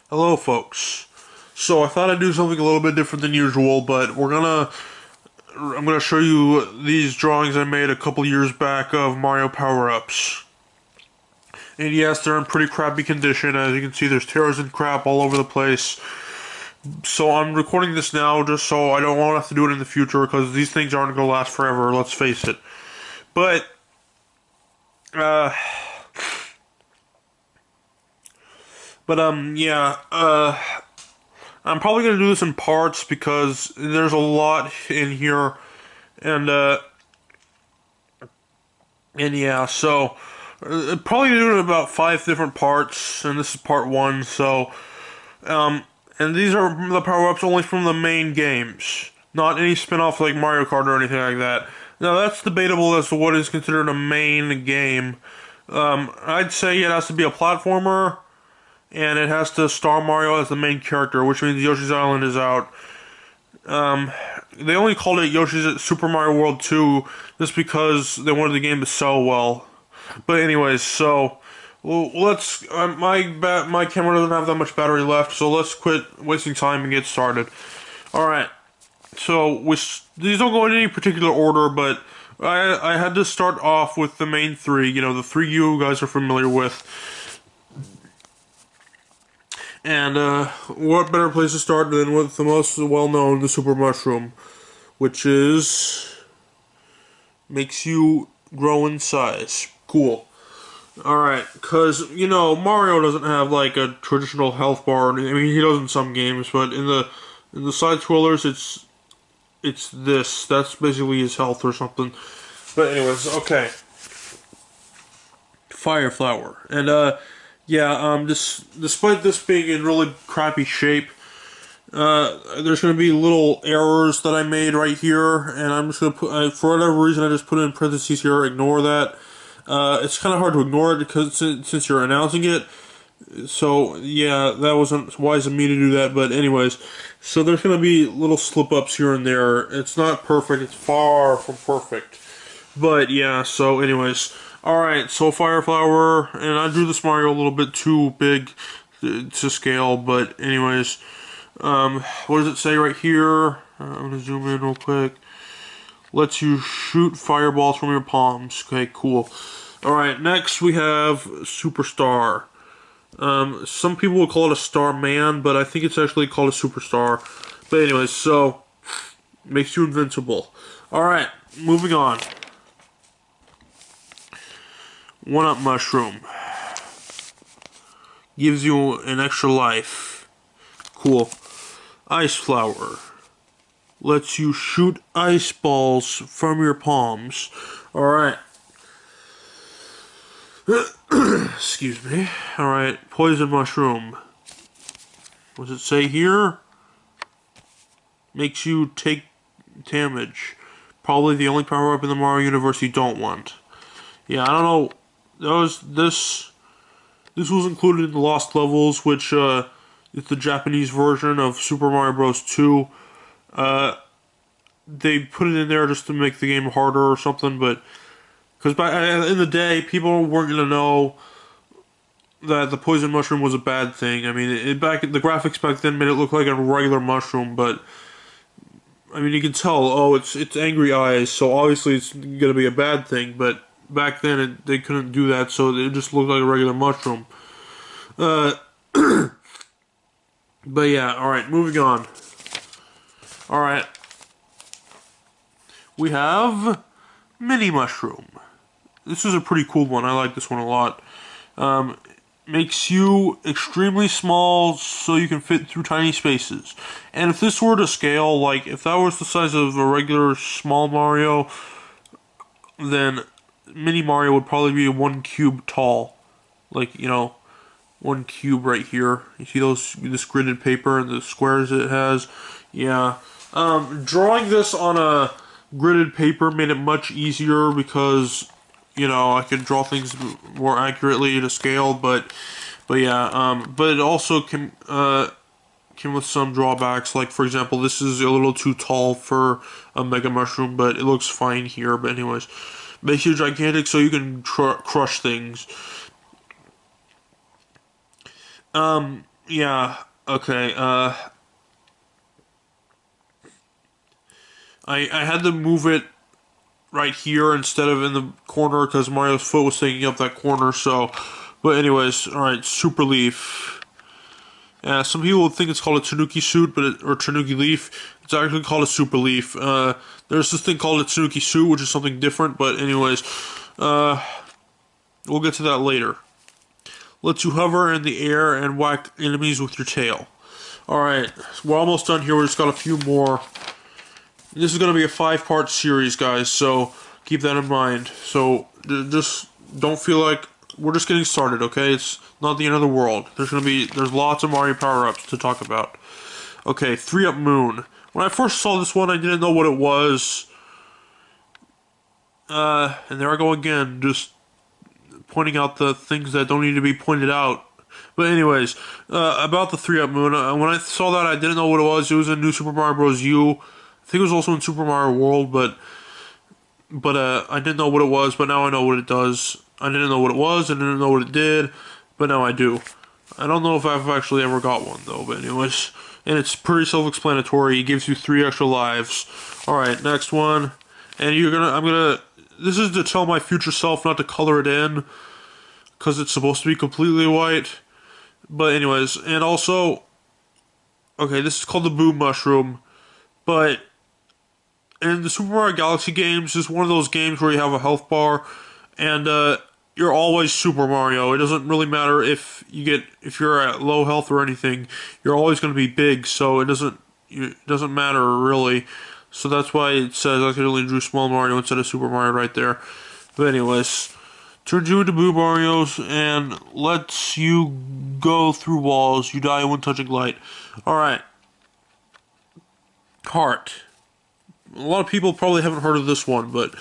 Hello, folks. So I thought I'd do something a little bit different than usual, but I'm gonna show you these drawings I made a couple years back of Mario power-ups. And yes, they're in pretty crappy condition. As you can see, there's tears and crap all over the place. So I'm recording this now just so I don't want to have to do it in the future because these things aren't gonna last forever, let's face it. But, uh, yeah, I'm probably gonna do this in parts because there's a lot in here, and yeah, so probably do it in about 5 different parts, and this is part one. So, and these are the power-ups only from the main games, not any spin-off like Mario Kart or anything like that. Now that's debatable as to what is considered a main game. I'd say it has to be a platformer, and it has to star Mario as the main character, which means Yoshi's Island is out. They only called it Yoshi's Super Mario World 2 just because they wanted the game to sell well. But anyways, so let's. My camera doesn't have that much battery left, so let's quit wasting time and get started. All right. So these don't go in any particular order, but I had to start off with the main three. You know, the three you guys are familiar with. And what better place to start than with the most well-known, the Super Mushroom, which makes you grow in size. Cool. Alright, because, you know, Mario doesn't have, like, a traditional health bar. I mean, he does in some games, but in the side-scrollers, it's this. That's basically his health or something. But anyways, okay. Fire Flower. And, yeah, despite this being in really crappy shape, there's going to be little errors that I made right here, and I'm just going to put, for whatever reason, I just put it in parentheses here, ignore that. It's kind of hard to ignore it because since you're announcing it, so yeah, that wasn't wise of me to do that, but anyways, so there's going to be little slip-ups here and there. It's not perfect, it's far from perfect, but yeah, so anyways, alright, so Fire Flower, and I drew this Mario a little bit too big to scale, but anyways, what does it say right here? I'm gonna zoom in real quick. Lets you shoot fireballs from your palms. Okay, cool. Alright, next we have Superstar. Some people will call it a Starman, but I think it's actually called a Superstar. But anyways, so, makes you invincible. Alright, moving on. One-Up Mushroom. Gives you an extra life. Cool. Ice Flower. Lets you shoot ice balls from your palms. Alright. Excuse me. Alright. Poison Mushroom. What does it say here? Makes you take damage. Probably the only power-up in the Mario universe you don't want. Yeah, I don't know. This was included in the Lost Levels, which is the Japanese version of Super Mario Bros. 2. They put it in there just to make the game harder or something, but because in the day, people weren't gonna know that the poison mushroom was a bad thing. I mean, the graphics back then made it look like a regular mushroom, but I mean, you can tell. Oh, it's angry eyes, so obviously it's gonna be a bad thing. But back then, they couldn't do that, so it just looked like a regular mushroom. But yeah, all right, moving on. All right. We have Mini Mushroom. This is a pretty cool one. I like this one a lot. Makes you extremely small so you can fit through tiny spaces. And if this were to scale, like if that was the size of a regular small Mario, then Mini Mario would probably be 1 cube tall. Like, you know, 1 cube right here. You see this gridded paper and the squares it has? Yeah. Drawing this on a gridded paper made it much easier because, you know, I could draw things more accurately to scale, but yeah, but it also came with some drawbacks, like for example, this is a little too tall for a Mega Mushroom, but it looks fine here, but anyways, makes you gigantic so you can crush things. Yeah, okay, I had to move it right here instead of in the corner because Mario's foot was taking up that corner, so... But anyways, alright, Super Leaf. Yeah, some people think it's called a Tanuki suit, or Tanuki leaf. It's actually called a Super Leaf. There's this thing called a Tanuki suit, which is something different, but anyways, we'll get to that later. Lets you hover in the air and whack enemies with your tail. Alright, we're almost done here. We just got a few more. This is going to be a 5-part series, guys, so keep that in mind. So, just don't feel like we're just getting started, okay? It's not the end of the world. There's lots of Mario power-ups to talk about. Okay, 3-Up Moon. When I first saw this one, I didn't know what it was. And there I go again, just pointing out the things that don't need to be pointed out. But anyways, about the 3-Up Moon, when I saw that, I didn't know what it was. It was in New Super Mario Bros. U. I think it was also in Super Mario World, but I didn't know what it was, but now I know what it does. I didn't know what it was, I didn't know what it did, but now I do. I don't know if I've actually ever got one, though, but anyways. And it's pretty self-explanatory. It gives you 3 extra lives. Alright, next one. And this is to tell my future self not to color it in, because it's supposed to be completely white. But anyways, and also, okay, this is called the Boom Mushroom, but in the Super Mario Galaxy games, it's one of those games where you have a health bar, and you're always Super Mario. It doesn't really matter if you're at low health or anything. You're always going to be big, so it doesn't matter really. So that's why it says I could only drew small Mario instead of Super Mario right there. But anyways, turns you into Boo Marios and lets you go through walls. You die when touching light. Alright. Heart. A lot of people probably haven't heard of this one, but...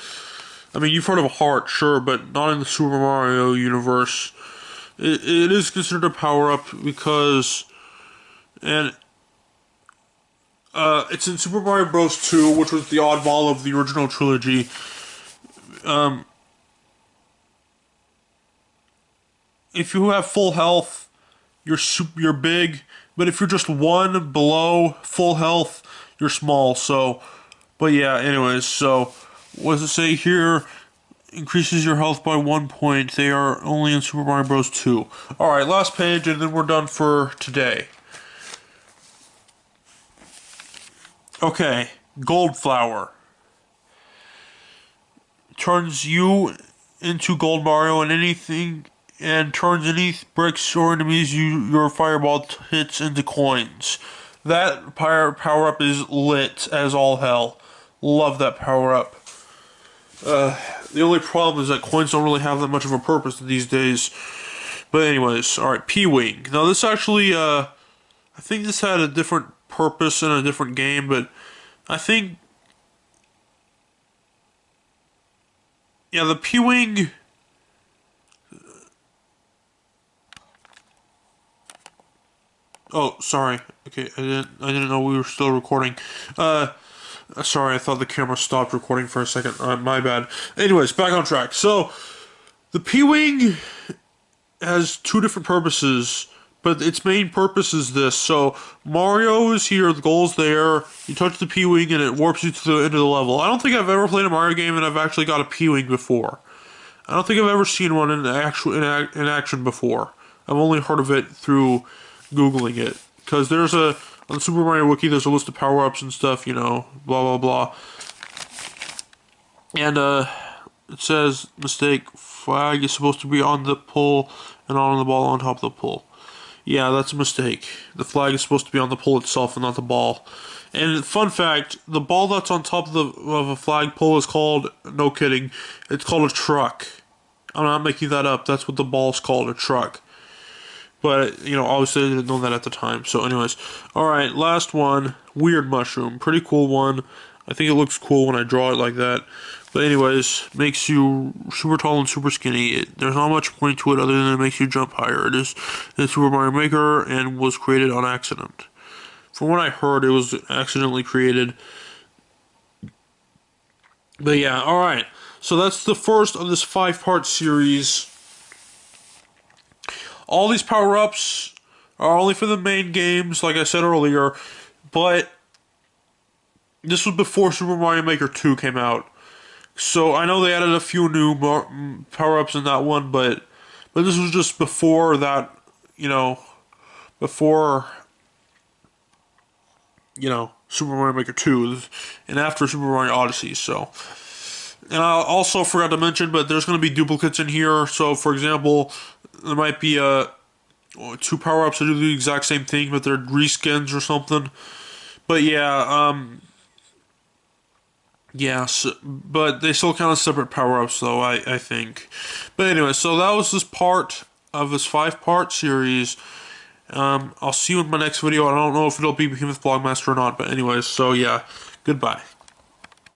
I mean, you've heard of a heart, sure, but not in the Super Mario universe. It is considered a power-up because... And... it's in Super Mario Bros. 2, which was the oddball of the original trilogy. If you have full health, you're big, but if you're just one below full health, you're small, so... But yeah, anyways, so... What does it say here? Increases your health by 1 point. They are only in Super Mario Bros. 2. Alright, last page, and then we're done for today. Okay, Gold Flower. Turns you into Gold Mario and turns any bricks or enemies your fireball hits into coins. That power-up is lit as all hell. Love that power-up. The only problem is that coins don't really have that much of a purpose these days. But anyways, alright, P-Wing. Now this actually, I think this had a different purpose in a different game, but I think... Yeah, the P-Wing... Oh, sorry. Okay, I didn't know we were still recording. Sorry, I thought the camera stopped recording for a second. My bad. Anyways, back on track. So, the P-Wing has 2 different purposes, but its main purpose is this. So, Mario is here, the goal's there, you touch the P-Wing and it warps you to the end of the level. I don't think I've ever played a Mario game and I've actually got a P-Wing before. I don't think I've ever seen one in action before. I've only heard of it through Googling it. Because on the Super Mario Wiki, there's a list of power-ups and stuff, you know, blah, blah, blah. And, it says, mistake, flag is supposed to be on the pole and on the ball on top of the pole. Yeah, that's a mistake. The flag is supposed to be on the pole itself and not the ball. And fun fact, the ball that's on top of a flagpole is called, no kidding, it's called a truck. I'm not making that up, that's what the ball's called, a truck. But, you know, obviously I didn't know that at the time. So anyways, alright, last one, Weird Mushroom. Pretty cool one. I think it looks cool when I draw it like that. But anyways, makes you super tall and super skinny. There's not much point to it other than it makes you jump higher. It is in Super Mario Maker and was created on accident. From what I heard, it was accidentally created. But yeah, alright. So that's the first of this 5-part series. All these power-ups are only for the main games, like I said earlier, but this was before Super Mario Maker 2 came out. So I know they added a few new power-ups in that one, but this was just before that, you know, before, Super Mario Maker 2 and after Super Mario Odyssey. So, and I also forgot to mention, but there's going to be duplicates in here. So, for example, there might be two power-ups that do the exact same thing, but they're reskins or something. But yeah, so, but they still count as separate power-ups, though, I think. But anyway, so that was this part of this 5-part series. I'll see you in my next video. I don't know if it'll be Behemoth Blogmaster or not, but anyways, so yeah, goodbye.